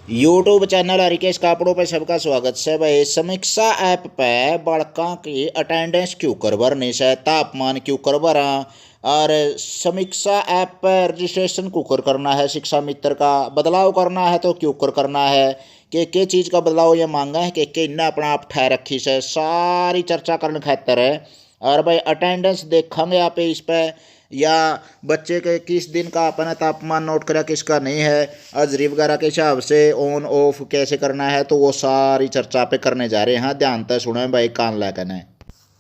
YouTube channel Harikesh कापड़ों पे सबका स्वागत है भाई। समीक्षा ऐप पे बालकों की अटेंडेंस क्यों कर भरनी है, तापमान क्यों कर भरा, और समीक्षा ऐप पर रजिस्ट्रेशन क्यों कर करना है, शिक्षा मित्र का बदलाव करना है तो क्यों कर करना है, के चीज़ का बदलाव ये मांगा है कि इन्हें अपना आप ठहर रखी से सारी चर्चा करने खातर है। और भाई अटेंडेंस देखेंगे आप इस पर, या बच्चे के किस दिन का अपना तापमान नोट करा किसका नहीं है, अजरी वगैरह के हिसाब से ऑन ऑफ कैसे करना है, तो वो सारी चर्चा पे करने जा रहे हैं। ध्यान से सुने भाई, कान लेकर।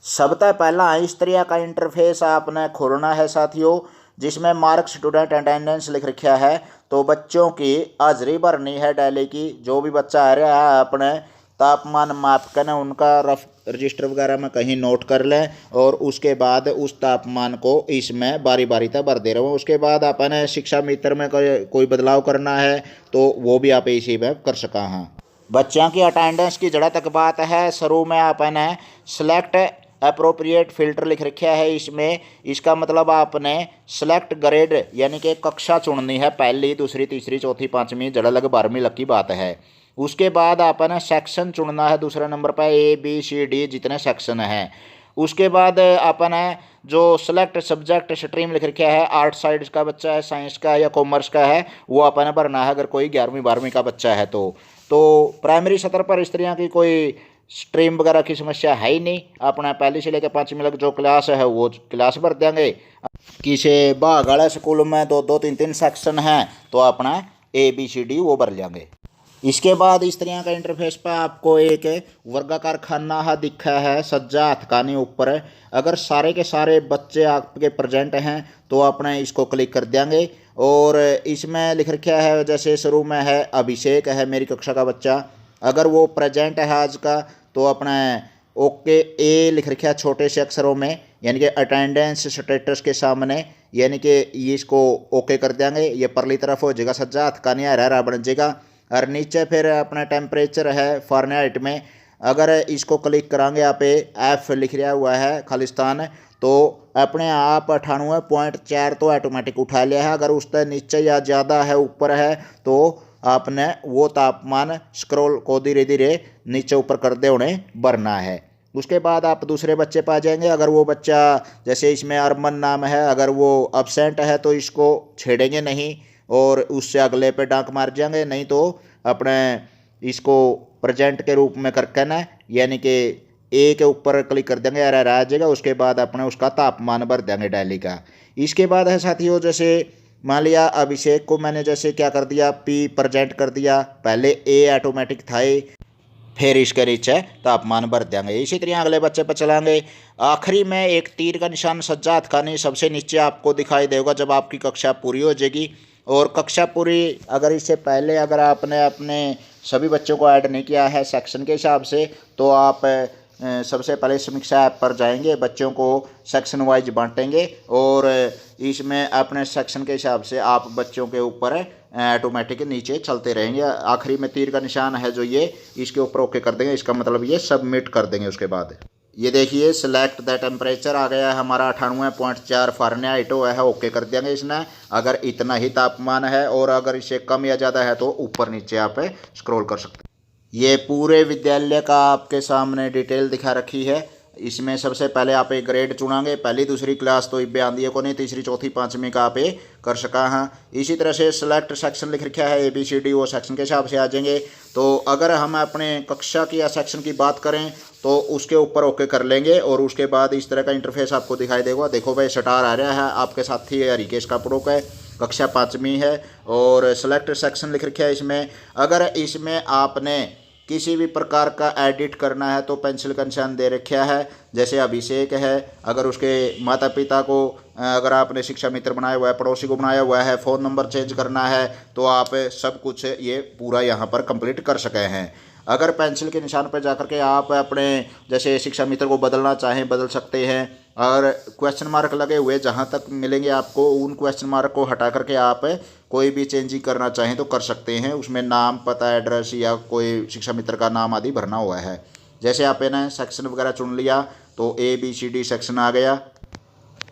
सबसे पहला इस तरह का इंटरफेस आपने खोलना है साथियों, जिसमें मार्क स्टूडेंट अटेंडेंस लिख रखा है। तो बच्चों की हाजिरी भरनी है डेली की, जो भी बच्चा आ रहा है अपने तापमान माप कर उनका रफ रजिस्टर वगैरह में कहीं नोट कर लें, और उसके बाद उस तापमान को इसमें बारी बारी तक भर दे रहे हो। उसके बाद अपने शिक्षा मित्र में कोई बदलाव करना है तो वो भी आप इसी में कर सका हैं। बच्चों की अटेंडेंस की जड़ा तक बात है। शुरू में आपने सेलेक्ट अप्रोप्रिएट फ़िल्टर लिख रखा है इसमें। इसका मतलब आपने सेलेक्ट ग्रेड यानी कि कक्षा चुननी है, पहली दूसरी तीसरी चौथी पाँचवीं जड़ा लग 12वीं लग की बात है। उसके बाद आपने सेक्शन चुनना है दूसरे नंबर पर, ABCD जितने सेक्शन हैं। उसके बाद आपने जो सेलेक्ट सब्जेक्ट स्ट्रीम लिख रखा है, आर्ट साइड का बच्चा है, साइंस का या कॉमर्स का है, वो आपने भरना है अगर कोई 11वीं 12वीं का बच्चा है तो प्राइमरी स्तर पर इस तरह की कोई स्ट्रीम वगैरह की समस्या है ही नहीं। अपना पहली से लेकर 5वीं तक जो क्लास है वो क्लास भर देंगे। किसी भाग वाले स्कूल में दो दो तीन तीन सेक्शन हैं तो अपना ABCD वो भर लेंगे। इसके बाद इस तरह का इंटरफेस पर आपको एक वर्गाकार खाना दिखा है, सज्जा हथकानी ऊपर। अगर सारे के सारे बच्चे आपके प्रेजेंट हैं तो अपने इसको क्लिक कर देंगे, और इसमें लिख रखा है जैसे शुरू में है अभिषेक है मेरी कक्षा का बच्चा, अगर वो प्रेजेंट है आज का तो अपना ओके ए लिख रखा है छोटे से अक्षरों में, यानी कि अटेंडेंस स्टेटस के सामने, यानी कि ये इसको ओके कर देंगे। ये परली तरफ हो जाएगा सज्जा हथकानी हरा बन जाएगा, और नीचे फिर अपना टेम्परेचर है फ़ारेनहाइट में। अगर इसको क्लिक करांगे आप F लिख रहा हुआ है खालिस्तान, तो अपने आप 98.4 तो ऑटोमेटिक उठा लिया है। अगर उससे नीचे या ज़्यादा है ऊपर है तो आपने वो तापमान स्क्रॉल को धीरे धीरे नीचे ऊपर कर दे उन्हें भरना है। उसके बाद आप दूसरे बच्चे पा जाएंगे। अगर वो बच्चा जैसे इसमें अरमन नाम है, अगर वो अब्सेंट है तो इसको छेड़ेंगे नहीं और उससे अगले पे डांक मार जाएंगे, नहीं तो अपने इसको प्रेजेंट के रूप में करके ना, यानी कि ए के ऊपर क्लिक कर देंगे, यार आ जाएगा। उसके बाद अपने उसका तापमान भर देंगे डेली का। इसके बाद है साथियों, जैसे मान लिया अभिषेक को मैंने जैसे क्या कर दिया, P प्रेजेंट कर दिया, पहले A ऑटोमेटिक था, फिर इसके नीचे तापमान भर देंगे। इसी तरह अगले बच्चे पर चलाएंगे। आखिरी में एक तीर का निशान सज्जा हथकानी सबसे नीचे आपको दिखाई देगा जब आपकी कक्षा पूरी हो जाएगी। और कक्षा पूरी अगर इससे पहले अगर आपने अपने सभी बच्चों को ऐड नहीं किया है सेक्शन के हिसाब से, तो आप सबसे पहले समीक्षा ऐप पर जाएंगे, बच्चों को सेक्शन वाइज बांटेंगे, और इसमें अपने सेक्शन के हिसाब से आप बच्चों के ऊपर ऑटोमेटिक नीचे चलते रहेंगे। आखिरी में तीर का निशान है जो ये, इसके ऊपर ओके कर देंगे, इसका मतलब ये सबमिट कर देंगे। उसके बाद ये देखिए सिलेक्ट द टेम्परेचर आ गया है हमारा 98.4 फ़ारेनहाइट हुआ है, ओके कर देंगे इसने। अगर इतना ही तापमान है और अगर इससे कम या ज़्यादा है तो ऊपर नीचे आप स्क्रॉल कर सकते हैं। ये पूरे विद्यालय का आपके सामने डिटेल दिखा रखी है। इसमें सबसे पहले आप एक ग्रेड चुनांगे, पहली दूसरी क्लास तो बयान दिए को नहीं, तीसरी चौथी पाँचवीं का आप कर सका हाँ। इसी तरह से सेलेक्ट सेक्शन लिख रखा है ABCD, वो सेक्शन के हिसाब से आ जाएंगे। तो अगर हम अपने कक्षा की या सेक्शन की बात करें तो उसके ऊपर ओके कर लेंगे, और उसके बाद इस तरह का इंटरफेस आपको दिखाई देगा। देखो भाई स्टार आ रहा है आपके साथी है हरिकेश कापड़ों का, कक्षा 5वीं है, और सेलेक्ट सेक्शन लिख रखा है इसमें। अगर इसमें आपने किसी भी प्रकार का एडिट करना है तो पेंसिल का निशान दे रखा है। जैसे अभिषेक है, अगर उसके माता पिता को अगर आपने शिक्षा मित्र बनाया हुआ है, पड़ोसी को बनाया हुआ है, फ़ोन नंबर चेंज करना है, तो आप सब कुछ ये पूरा यहाँ पर कंप्लीट कर सके हैं। अगर पेंसिल के निशान पर जाकर के आप अपने जैसे शिक्षा मित्र को बदलना चाहें बदल सकते हैं। और क्वेश्चन मार्क लगे हुए जहाँ तक मिलेंगे आपको, उन क्वेश्चन मार्क को हटा करके आप कोई भी चेंजिंग करना चाहें तो कर सकते हैं। उसमें नाम पता एड्रेस या कोई शिक्षा मित्र का नाम आदि भरना हुआ है। जैसे आपने सेक्शन वगैरह चुन लिया तो ABCD सेक्शन आ गया।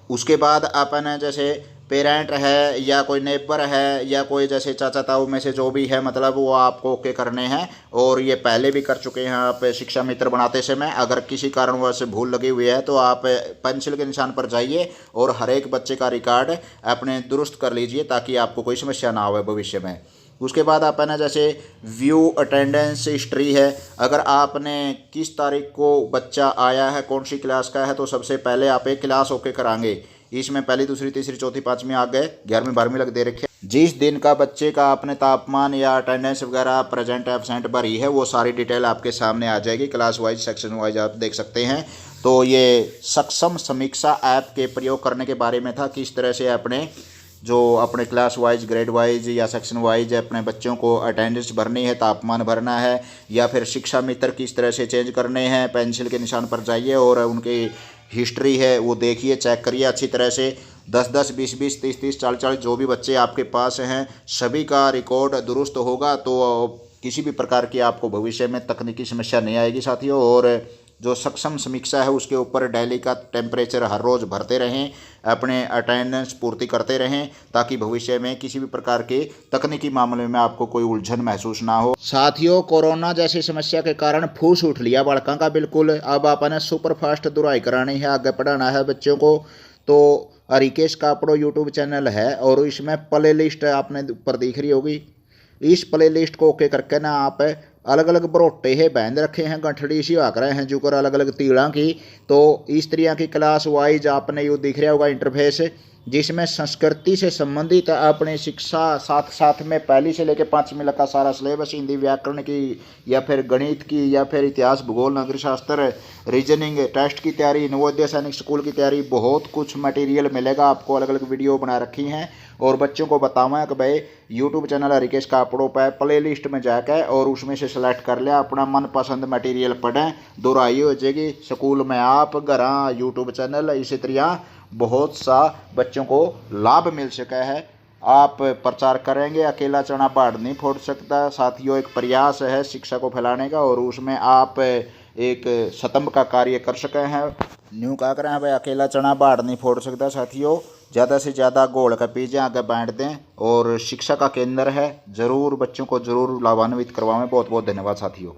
उसके बाद आपने जैसे पेरेंट है या कोई नेबर है या कोई जैसे चाचा ताऊ में से जो भी है, मतलब वो आपको ओके करने हैं। और ये पहले भी कर चुके हैं आप शिक्षा मित्र बनाते समय। अगर किसी कारणवश भूल लगी हुई है तो आप पेंसिल के निशान पर जाइए और हर एक बच्चे का रिकॉर्ड अपने दुरुस्त कर लीजिए, ताकि आपको कोई समस्या ना हो भविष्य में। उसके बाद आप है ना, जैसे व्यू अटेंडेंस हिस्ट्री है, अगर आपने किस तारीख को बच्चा आया है, कौन सी क्लास का है, तो सबसे पहले आप एक क्लास ओके कराएंगे। इसमें पहली, दूसरी, तीसरी, चौथी, पाँचवीं आ गए, 11वीं 12वीं लग दे रखे। जिस दिन का बच्चे का आपने तापमान या अटेंडेंस वगैरह प्रेजेंट एब्सेंट भरी है, वो सारी डिटेल आपके सामने आ जाएगी, क्लास वाइज सेक्शन वाइज आप देख सकते हैं। तो ये सक्षम समीक्षा ऐप के प्रयोग करने के बारे में था, किस तरह से अपने जो अपने क्लास वाइज, ग्रेड वाइज या सेक्शन वाइज अपने बच्चों को अटेंडेंस भरनी है, तापमान भरना है, या फिर शिक्षा मित्र किस तरह से चेंज करने हैं। पेंसिल के निशान पर जाइए और उनकी हिस्ट्री है वो देखिए, चेक करिए अच्छी तरह से। 10-10, 20-20, 30-30, 40-40 जो भी बच्चे आपके पास हैं, सभी का रिकॉर्ड दुरुस्त होगा, तो किसी भी प्रकार की आपको भविष्य में तकनीकी समस्या नहीं आएगी साथियों। और जो सक्षम समीक्षा है उसके ऊपर डेली का टेम्परेचर हर रोज़ भरते रहें, अपने अटेंडेंस पूर्ति करते रहें, ताकि भविष्य में किसी भी प्रकार के तकनीकी मामले में आपको कोई उलझन महसूस ना हो। साथियों, कोरोना जैसी समस्या के कारण फूस उठ लिया बालकों का बिल्कुल। अब आपने सुपर फास्ट दुराई करानी है, आगे पढ़ाना है बच्चों को। तो रिकेश कापड़ो यूट्यूब चैनल है और इसमें प्ले लिस्ट आपने ऊपर दिख रही होगी। इस प्ले लिस्ट को ओके करके ना आप अलग अलग बरोटे है बैंड रखे हैं, गंठड़ी सी आकर रहे हैं जो कर अलग अलग तीड़ा की। तो इस तरह की क्लास वाइज आपने यो दिख रहा होगा इंटरफेस, जिसमें संस्कृति से संबंधित अपने शिक्षा साथ साथ में पहली से लेकर 5वीं तक का सारा सिलेबस, हिंदी व्याकरण की या फिर गणित की या फिर इतिहास, भूगोल, नागरिक शास्त्र, रीजनिंग, टेस्ट की तैयारी, नवोदय सैनिक स्कूल की तैयारी, बहुत कुछ मटेरियल मिलेगा आपको। अलग अलग वीडियो बना रखी हैं और बच्चों को बताऊँ कि भाई यूट्यूब चैनल रिकेश कापड़ों पर प्ले लिस्ट में जाकर और उसमें से सेलेक्ट कर लिया, अपना मनपसंद मटेरियल पढ़ें, दोहराई हो जाएगी। स्कूल में आप, घर, यूट्यूब चैनल, इसी तरह बहुत सा बच्चों को लाभ मिल सका है। आप प्रचार करेंगे, अकेला चना पहाड़ नहीं फोड़ सकता साथियों। एक प्रयास है शिक्षा को फैलाने का और उसमें आप एक स्तंभ का कार्य कर सके हैं। न्यू क्या करें भाई, अकेला चना पहाड़ नहीं फोड़ सकता साथियों। ज़्यादा से ज़्यादा गोल का पीजिए, आगे बांट दें और शिक्षा का केंद्र है, ज़रूर बच्चों को ज़रूर लाभान्वित करवाएं। बहुत बहुत धन्यवाद साथियों।